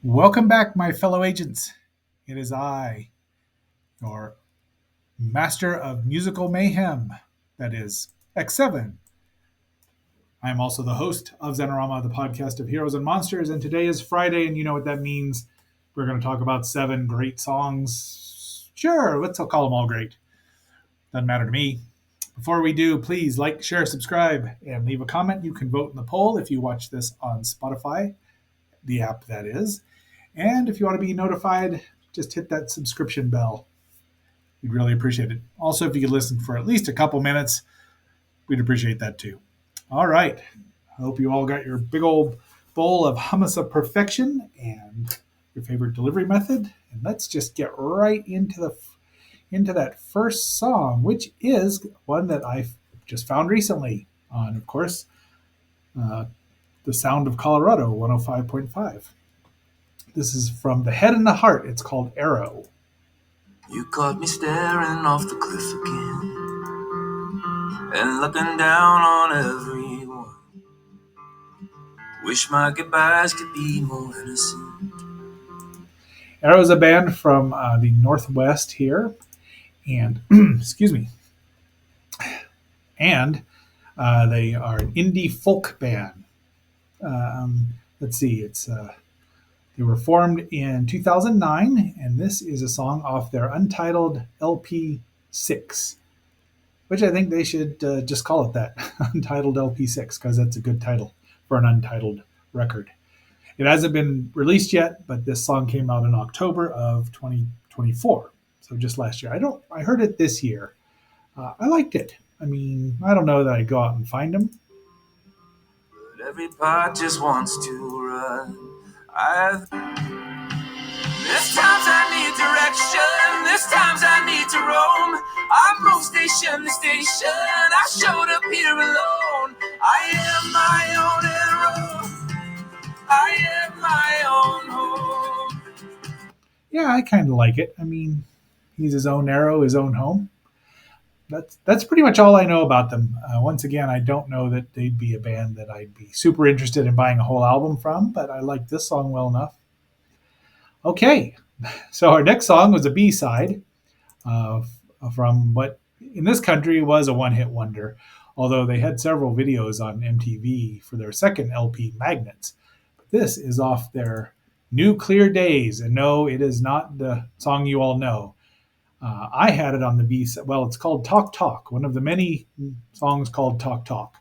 Welcome back, my fellow agents. It is I, your master of musical mayhem, that is X7. I am also the host of Zenorama, the podcast of heroes and monsters, and today is Friday, and you know what that means. We're going to talk about 7 great songs. Sure, let's call them all great. Doesn't matter to me. Before we do, please like, share, subscribe, and leave a comment. You can vote in the poll if you watch this on Spotify, the app that is. And if you want to be notified, just hit that subscription bell. We'd really appreciate it. Also, if you could listen for at least a couple minutes, we'd appreciate that too. All right. I hope you all got your big old bowl of hummus of perfection and your favorite delivery method. And let's just get right into that first song, which is one that I just found recently on, of course, the Sound of Colorado 105.5. This is from The Head and the Heart. It's called Arrow. You caught me staring off the cliff again and looking down on everyone. Wish my goodbyes could be more innocent. Arrow is a band from the Northwest here, and excuse me, and they are an indie folk band. Let's see, they were formed in 2009, and this is a song off their Untitled LP 6, which I think they should just call it that, Untitled LP 6, because that's a good title for an untitled record. It hasn't been released yet, but this song came out in October of 2024, so just last year. I heard it this year. I liked it. I mean, I don't know that I'd go out and find them. But every part just wants to run. There's times I need direction, there's times I need to roam. I moved station to station, I showed up here alone. I am my own arrow, I am my own home. Yeah, I kind of like it. I mean, he's his own arrow, his own home. That's pretty much all I know about them. Once again, I don't know that they'd be a band that I'd be super interested in buying a whole album from, but I like this song well enough. Okay, so our next song was a B-side from what in this country was a one-hit wonder, although they had several videos on MTV for their second LP, Magnets. But this is off their New Clear Days, and no, it is not the song you all know. I had it on the B-side. Well, it's called Talk Talk, one of the many songs called Talk Talk.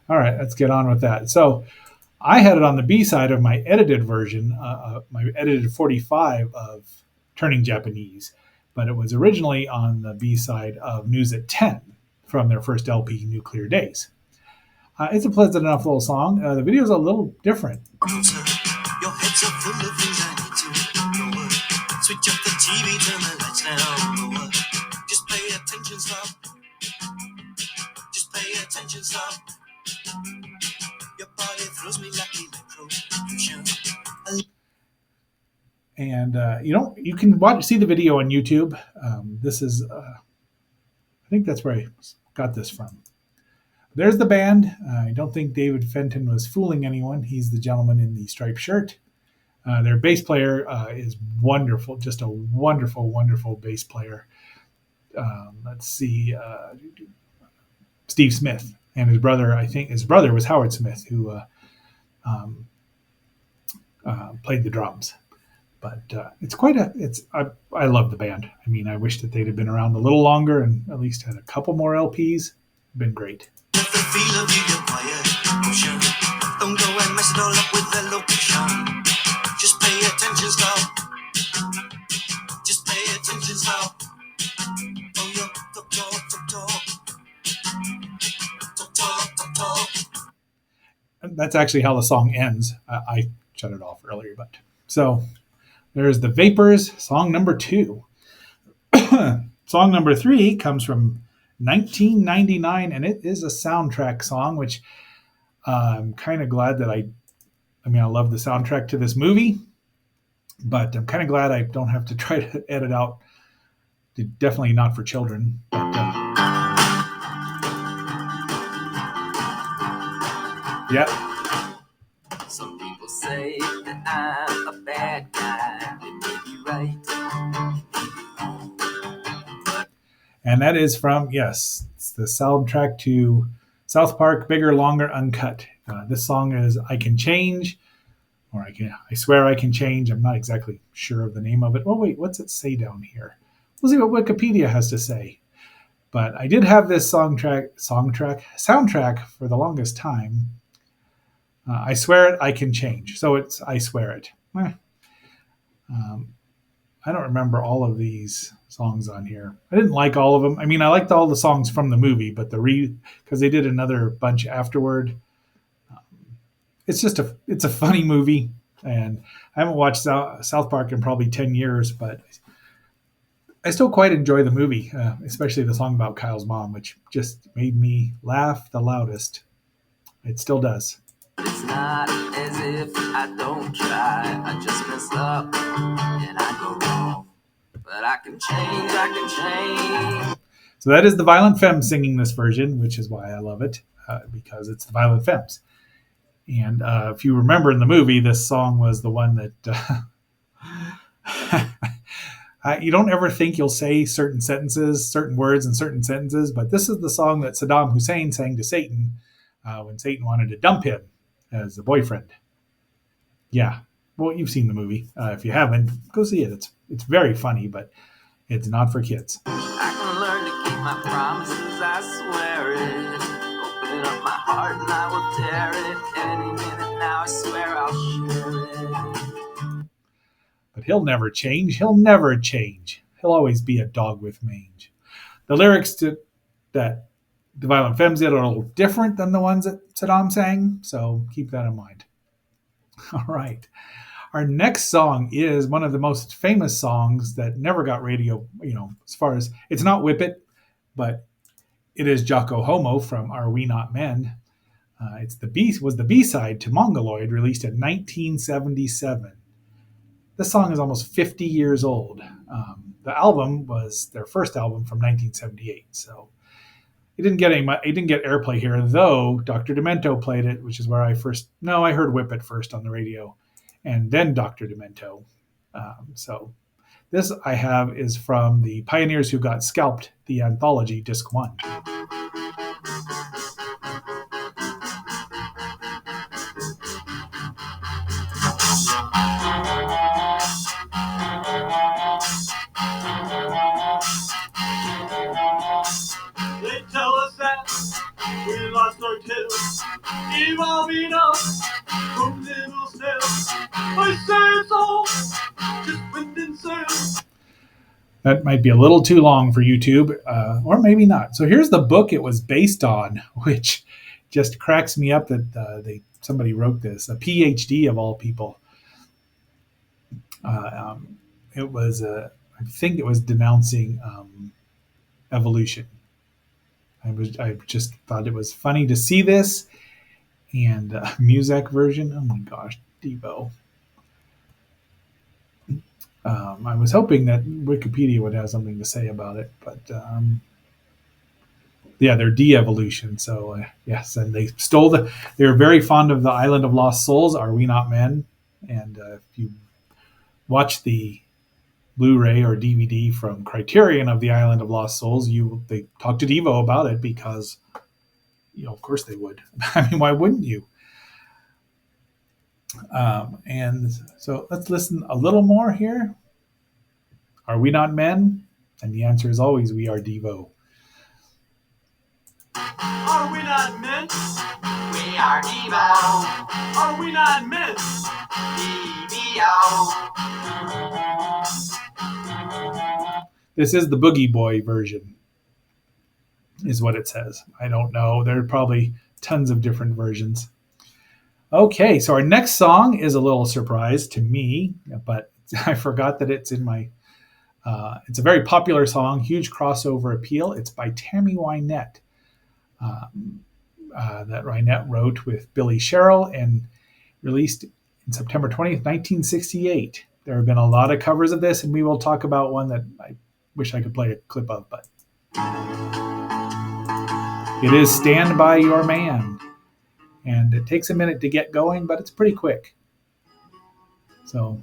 All right, let's get on with that. So I had it on the B-side of my edited version, my edited 45 of Turning Japanese, but it was originally on the B-side of News at 10 from their first LP, New Clear Days. It's a pleasant enough little song. The video is a little different. Your heads are full of things I need to know. Switch up the TV, turn the lights down lower. Just pay attention, stop. Just pay attention, stop. Your body throws me like electrocution. And you can see the video on YouTube. This is, I think that's where I got this from. There's the band. I don't think David Fenton was fooling anyone. He's the gentleman in the striped shirt. Their bass player is wonderful, just a wonderful, wonderful bass player. Let's see, Steve Smith, and his brother. I think his brother was Howard Smith, who played the drums. But I love the band. I mean, I wish that they'd have been around a little longer and at least had a couple more LPs. Been great. Don't go and mess it all up with the location. Just pay attention, stop. Just pay attention, stop. Oh, yo, talk, talk, talk, talk, talk. That's actually how the song ends. I shut it off earlier, but so there's the Vapors, song number 2. Song number 3 comes from 1999, and it is a soundtrack song, which I'm kind of glad that I love the soundtrack to this movie, but I'm kind of glad I don't have to try to edit out definitely not for children. But, yeah. Some people say that I'm a bad guy. They may be right. And that is from, yes, it's the soundtrack to South Park, Bigger, Longer, Uncut. This song is I Can Change, or I Swear I Can Change. I'm not exactly sure of the name of it. Oh, wait, what's it say down here? We'll see what Wikipedia has to say. But I did have this soundtrack for the longest time. I Swear It, I Can Change. So it's I Swear It. I don't remember all of these songs on here. I didn't like all of them. I mean, I liked all the songs from the movie, but because they did another bunch afterward. It's a funny movie, and I haven't watched South Park in probably 10 years, but I still quite enjoy the movie, especially the song about Kyle's mom, which just made me laugh the loudest. It still does. It's not as if I don't try. I just mess up and I go wrong. But I can change. So that is the Violent Femmes singing this version, which is why I love it, because it's the Violent Femmes. And if you remember in the movie, this song was the one that you don't ever think you'll say certain words in certain sentences, but this is the song that Saddam Hussein sang to Satan when Satan wanted to dump him as a boyfriend. Yeah, well, you've seen the movie. If you haven't, go see it. It's very funny, but it's not for kids. I can learn to keep my promises, I swear it. Open up my heart and I will tear it. Any minute now, I swear I'll share it. But he'll never change. He'll never change. He'll always be a dog with mange. The lyrics that the Violent Femmes did are a little different than the ones that Saddam sang, so keep that in mind. All right. Our next song is one of the most famous songs that never got radio, as far as, it's not Whip It, but it is Jocko Homo from Are We Not Men. Was the B-side to Mongoloid, released in 1977. This song is almost 50 years old. The album was their first album from 1978, so it didn't get airplay here, though Dr. Demento played it, which is where I heard Whip It first on the radio, and then Dr. Demento. So this I have is from the Pioneers Who Got Scalped, the anthology, Disc 1. They tell us that we lost our tails, evolving up from little snails. I say it's all just wind and sails. That might be a little too long for YouTube, or maybe not. So here's the book it was based on, which just cracks me up that somebody wrote this, a PhD of all people. It was, I think it was denouncing evolution. I just thought it was funny to see this, and Muzak version. Oh my gosh, Devo. I was hoping that Wikipedia would have something to say about it, but yeah, they're de-evolution. So yes, and they were very fond of the Island of Lost Souls. Are We Not Men? And if you watch the Blu-ray or DVD from Criterion of the Island of Lost Souls, they talk to Devo about it because, of course they would. I mean, why wouldn't you? And so let's listen a little more here. Are we not men? And the answer is always we are Devo. Are we not men? We are Devo. Are we not men? Devo. This is the Boogie Boy version, is what it says. I don't know. There are probably tons of different versions. Okay, so our next song is a little surprise to me, but I forgot that it's in my... it's a very popular song, huge crossover appeal. It's by Tammy Wynette. That Wynette wrote with Billy Sherrill and released in September 20th, 1968. There have been a lot of covers of this, and we will talk about one that wish I could play a clip of, but it is Stand By Your Man. And it takes a minute to get going, but it's pretty quick. So.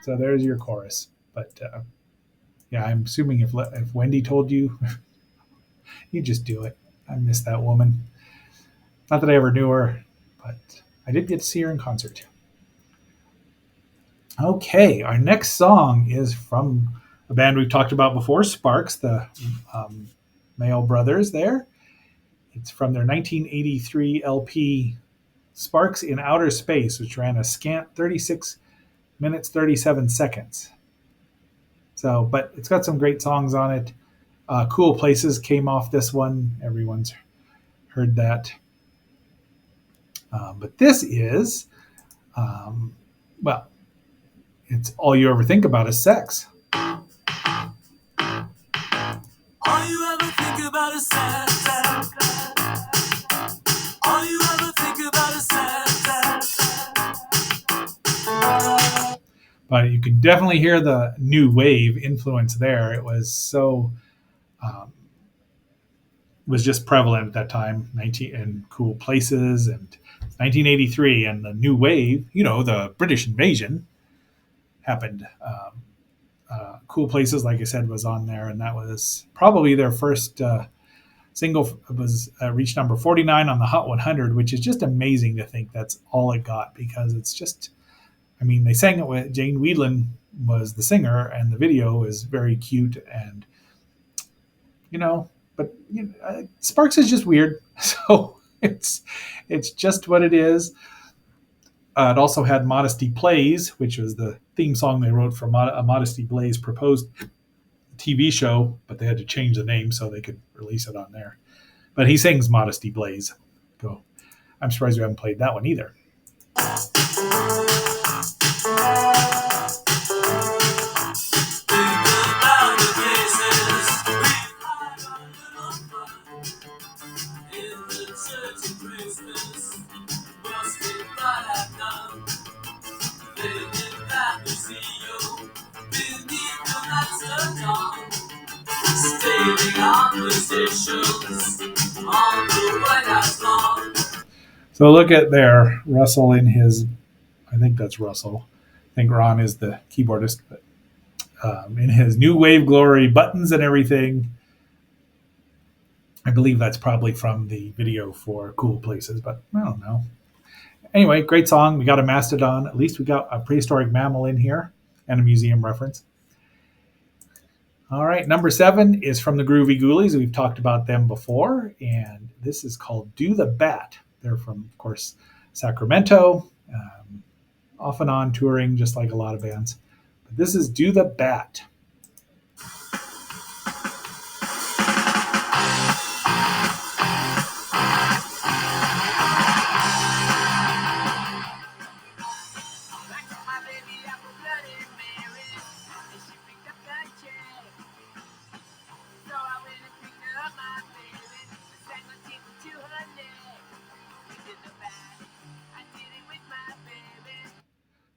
So there's your chorus. But yeah, I'm assuming if Wendy told you, you just do it. I miss that woman. Not that I ever knew her, but I did get to see her in concert. Okay, our next song is from a band we've talked about before, Sparks, the Mayo brothers there. It's from their 1983 LP, Sparks in Outer Space, which ran a scant 36 minutes, 37 seconds. So, but it's got some great songs on it. Cool Places came off this one. Everyone's heard that. But this is, well, it's all you ever think about is sex. All you ever think about is sex. All you ever think about is sex. But you could definitely hear the new wave influence there. It was so, was just prevalent at that time. And Cool Places and 1983 and the new wave. You know, the British invasion happened. Cool Places, like I said, was on there, and that was probably their first single. It was reached number 49 on the Hot 100, which is just amazing to think that's all it got, because it's just, I mean, they sang it with Jane Wiedlin was the singer, and the video is very cute, and but Sparks is just weird, so it's just what it is. It also had Modesty Plays, which was the theme song they wrote for a Modesty Blaze proposed TV show, but they had to change the name so they could release it on there. But he sings Modesty Blaze. So I'm surprised we haven't played that one either. So look at there, Russell in his, I think that's Russell. I think Ron is the keyboardist, but in his new wave glory, buttons and everything. I believe that's probably from the video for Cool Places, but I don't know. Anyway, great song. We got a mastodon. At least we got a prehistoric mammal in here and a museum reference. All right, number 7 is from the Groovy Ghoulies. We've talked about them before, and this is called Do the Bat. They're from, of course, Sacramento, off and on touring, just like a lot of bands. But this is Do the Bat.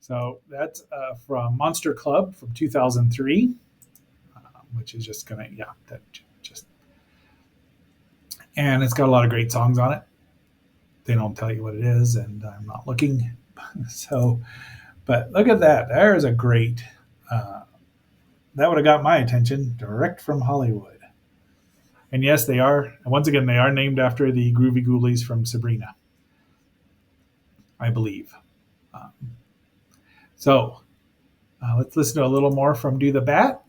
So that's from Monster Club from 2003, which is just gonna and it's got a lot of great songs on it. They don't tell you what it is, and I'm not looking. So, but look at that. There's a great. That would have got my attention direct from Hollywood. And yes, they are. Once again, they are named after the Groovy Ghoulies from Sabrina, I believe. So let's listen to a little more from Do the Bat.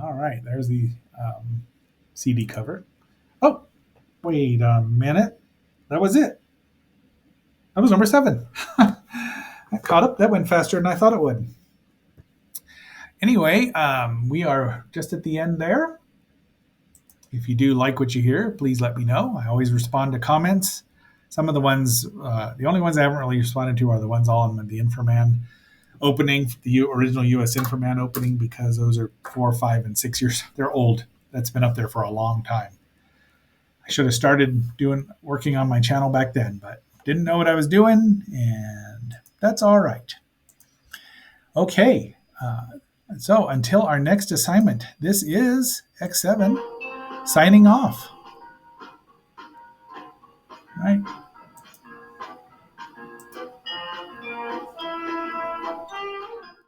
All right, there's the CD cover. Oh, wait a minute. That was it. That was number 7. That caught up. That went faster than I thought it would. Anyway, we are just at the end there. If you do like what you hear, please let me know. I always respond to comments. Some of the ones, the only ones I haven't really responded to are the ones all on the Inframan opening, the original US Inframan opening, because those are 4, 5, and 6 years. They're old. That's been up there for a long time. I should have started working on my channel back then, but didn't know what I was doing, and that's all right. Okay. So until our next assignment, this is X7 signing off. All right.